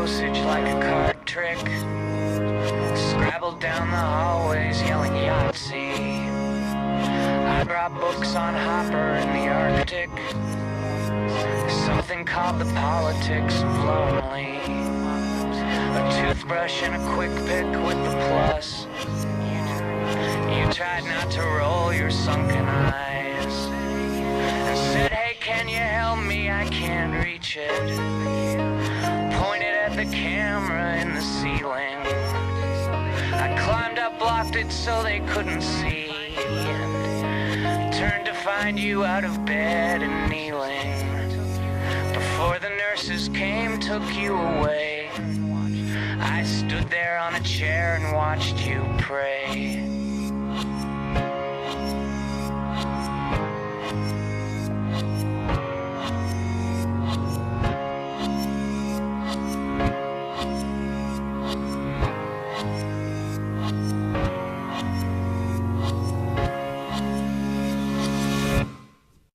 dosage like a card trick. Scrabbled down the hallways yelling Yahtzee. I brought books on Hopper in the Arctic. Something called the politics of lonely. A toothbrush and a quick pick with the plus. You tried not to roll your sunken eyes and said, hey, can you help me? I can't reach it. Pointed at the camera in the ceiling. I climbed up, blocked it so they couldn't see. Turned to find you out of bed and kneeling. Before the nurses came, took you away. I stood there on a chair and watched you pray.